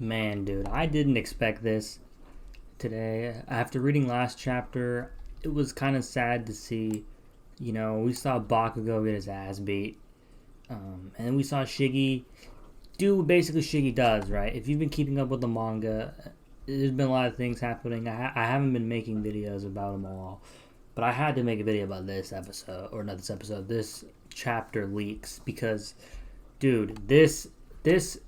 Man, dude, I didn't expect this today. After reading last chapter, it was kind of sad to see. We saw Bakugo get his ass beat. And then we saw Shiggy do what basically Shiggy does, right? If you've been keeping up with the manga, there's been a lot of things happening. I haven't been making videos about them all. But I had to make a video about this episode, or not this episode, this chapter leaks. Because, dude, this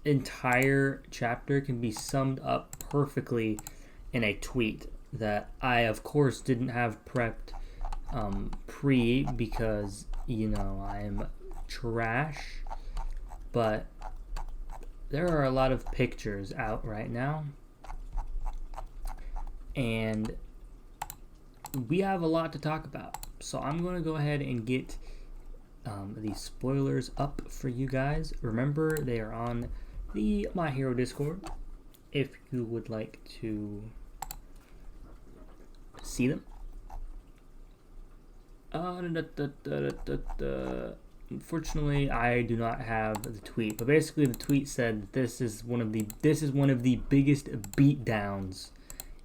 entire chapter can be summed up perfectly in a tweet that I, of course, didn't have prepped pre because, I'm trash. But there are a lot of pictures out right now. And we have a lot to talk about. So I'm going to go ahead and get these spoilers up for you guys. Remember, they are on the My Hero Discord if you would like to see them. Unfortunately, I do not have the tweet, but basically the tweet said that this is one of the biggest beatdowns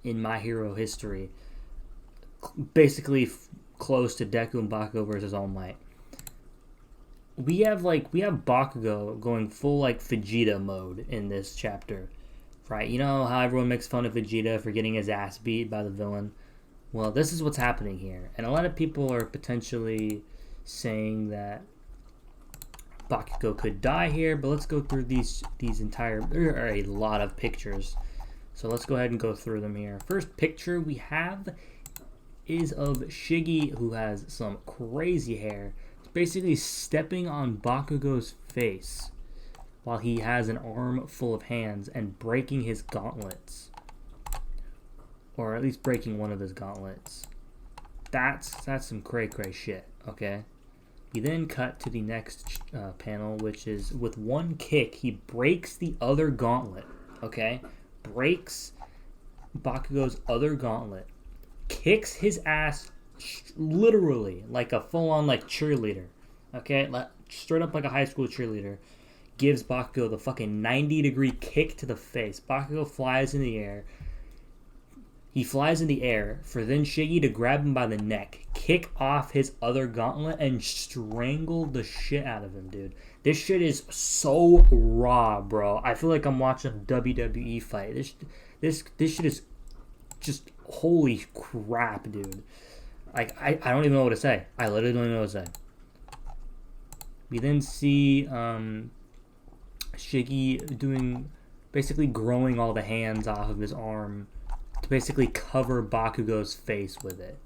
in My Hero history. Basically close to Deku and Bakugo versus All Might. We have Bakugo going full Vegeta mode in this chapter, right? You know how everyone makes fun of Vegeta for getting his ass beat by the villain? Well, this is what's happening here, and a lot of people are potentially saying that Bakugo could die here, but let's go through these entire. There are a lot of pictures, so let's go ahead and go through them here. First picture we have is of Shiggy, who has some crazy hair. It's basically stepping on Bakugo's face while he has an arm full of hands and breaking his gauntlets. Or at least breaking one of his gauntlets. That's some cray shit, okay? We then cut to the next panel, which is with one kick, he breaks the other gauntlet, okay? Breaks Bakugo's other gauntlet. Kicks his ass literally like a full-on cheerleader, okay? Straight up like a high school cheerleader. Gives Bakugo the fucking 90-degree kick to the face. Bakugo flies in the air. He flies in the air for then Shiggy to grab him by the neck, kick off his other gauntlet, and strangle the shit out of him, dude. This shit is so raw, bro. I feel like I'm watching a WWE fight. This shit is just holy crap, dude. I don't even know what to say. I literally don't even know what to say. We then see Shiggy basically growing all the hands off of his arm to basically cover Bakugo's face with it.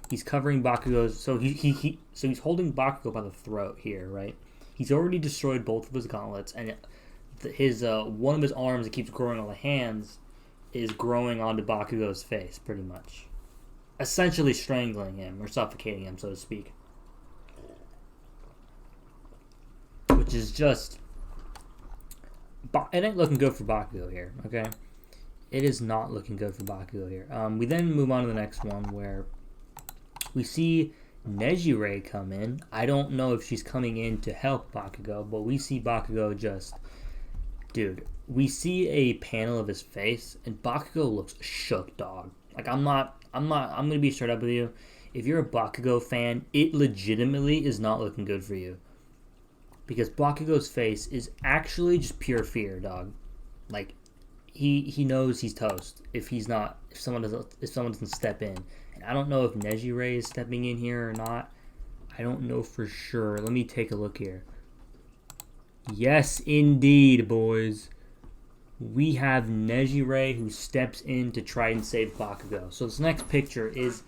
He's covering Bakugo's, so he's holding Bakugo by the throat here, right? He's already destroyed both of his gauntlets, and his one of his arms that keeps growing all the hands is growing onto Bakugo's face, pretty much, essentially strangling him or suffocating him, so to speak. Which is just, it ain't looking good for Bakugo here, okay? It is not looking good for Bakugo here. We then move on to the next one where we see Nejire come in. I don't know if she's coming in to help Bakugo, but we see Bakugo just... Dude, we see a panel of his face, and Bakugo looks shook, dog. I'm gonna be straight up with you. If you're a Bakugo fan, it legitimately is not looking good for you. Because Bakugo's face is actually just pure fear, dog. He knows he's toast if someone doesn't step in. And I don't know if Nejire is stepping in here or not. I don't know for sure. Let me take a look here. Yes, indeed, boys. We have Nejire who steps in to try and save Bakugo. So this next picture is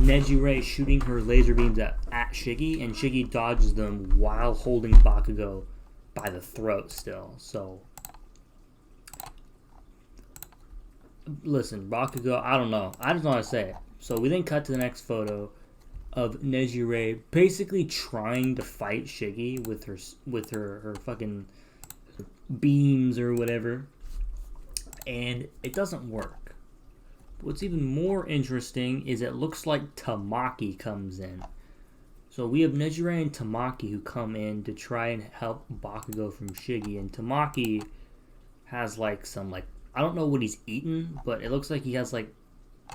Nejire shooting her laser beams at Shiggy, and Shiggy dodges them while holding Bakugo by the throat still. So listen, Bakugo, I don't know. I just want to say it. So we then cut to the next photo of Nejire basically trying to fight Shiggy with her fucking beams or whatever. And it doesn't work. What's even more interesting is it looks like Tamaki comes in. So we have Nejire and Tamaki who come in to try and help Bakugo from Shiggy. And Tamaki has like some like, I don't know what he's eating, but it looks like he has like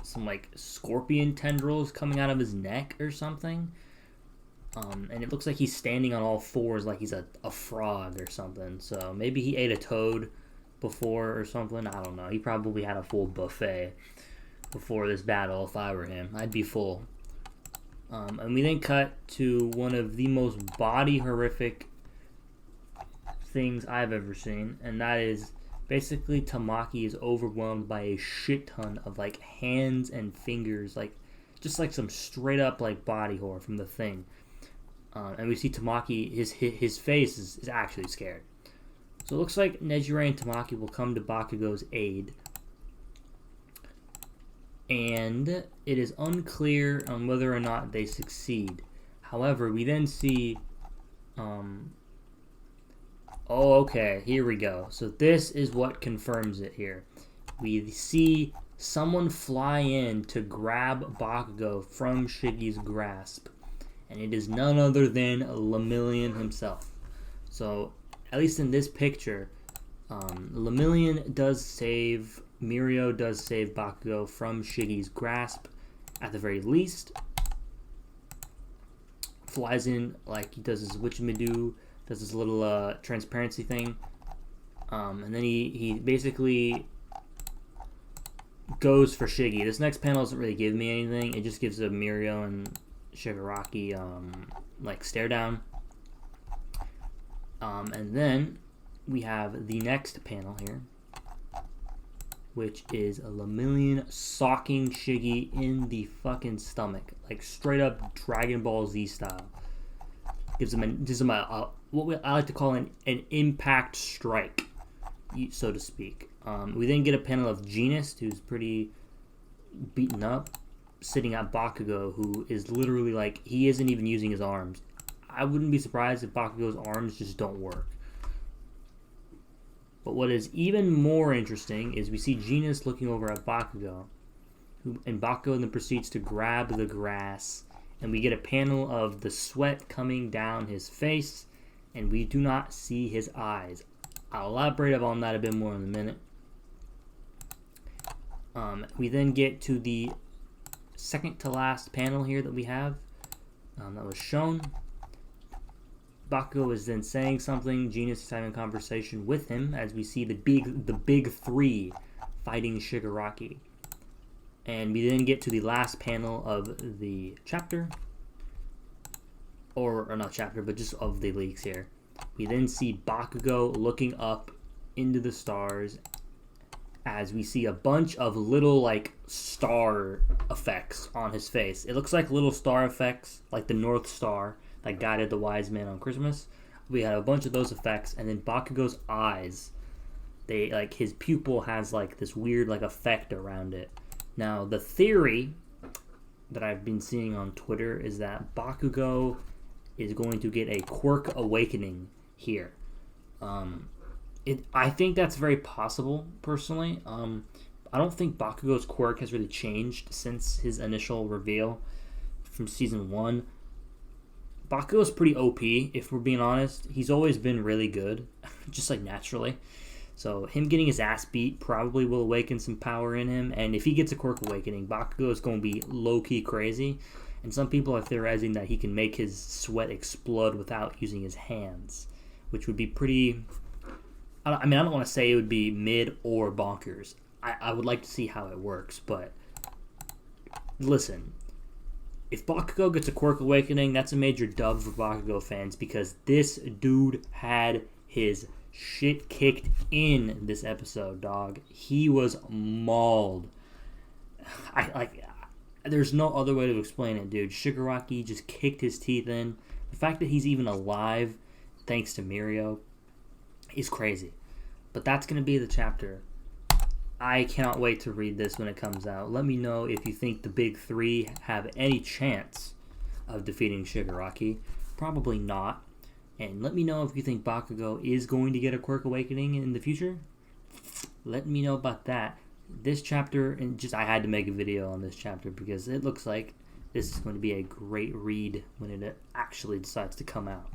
some like scorpion tendrils coming out of his neck or something. And it looks like he's standing on all fours like he's a frog or something. So maybe he ate a toad before or something. I don't know. He probably had a full buffet before this battle. If I were him, I'd be full. And we then cut to one of the most body horrific things I've ever seen, and that is basically Tamaki is overwhelmed by a shit ton of like hands and fingers, like just like some straight up like body horror from the thing. And we see Tamaki, his face is actually scared. So it looks like Nejire and Tamaki will come to Bakugo's aid. And it is unclear on whether or not they succeed. However, we then see... oh, okay, here we go. So this is what confirms it here. We see someone fly in to grab Bakugo from Shige's grasp. And it is none other than Lemillion himself. So, at least in this picture, Lemillion does save, Mirio does save Bakugo from Shige's grasp, at the very least. Flies in like he does his Witchmadu, does his little transparency thing. And then he basically goes for Shige. This next panel doesn't really give me anything. It just gives a Mirio and Shigaraki like stare down. And then we have the next panel here, which is a Lemillion socking Shige in the fucking stomach, like straight up Dragon Ball Z style. Gives him a what I like to call an impact strike, so to speak. We then get a panel of Genis, who's pretty beaten up, sitting at Bakugo, who is literally like, he isn't even using his arms. I wouldn't be surprised if Bakugo's arms just don't work. But what is even more interesting is we see Genis looking over at Bakugo, and Bakugo then proceeds to grab the grass, and we get a panel of the sweat coming down his face, and we do not see his eyes. I'll elaborate on that a bit more in a minute. We then get to the second to last panel here that we have that was shown. Bakugo is then saying something. Genis is having a conversation with him as we see the big three fighting Shigaraki. And we then get to the last panel of the chapter, or not chapter, but just of the leaks here. We then see Bakugo looking up into the stars as we see a bunch of little like star effects on his face. It looks like little star effects, like the North Star that guided the wise man on Christmas. We had a bunch of those effects, and then Bakugo's eyes, they like his pupil has like this weird like effect around it. Now the theory that I've been seeing on Twitter is that Bakugo is going to get a quirk awakening here. I think that's very possible, personally. I don't think Bakugo's quirk has really changed since his initial reveal from Season 1. Bakugo's pretty OP, if we're being honest. He's always been really good, just like naturally. So him getting his ass beat probably will awaken some power in him, and if he gets a quirk awakening, Bakugo is going to be low-key crazy. And some people are theorizing that he can make his sweat explode without using his hands, which would be pretty... I don't want to say it would be mid or bonkers. I would like to see how it works, but listen, if Bakugo gets a quirk awakening, that's a major dub for Bakugo fans, because this dude had his shit kicked in this episode, dog. He was mauled. There's no other way to explain it, dude. Shigaraki just kicked his teeth in. The fact that he's even alive, thanks to Mirio, is crazy. But that's going to be the chapter. I cannot wait to read this when it comes out. Let me know if you think the big three have any chance of defeating Shigaraki. Probably not. And let me know if you think Bakugo is going to get a quirk awakening in the future. Let me know about that. This chapter, and I had to make a video on this chapter because it looks like this is going to be a great read when it actually decides to come out.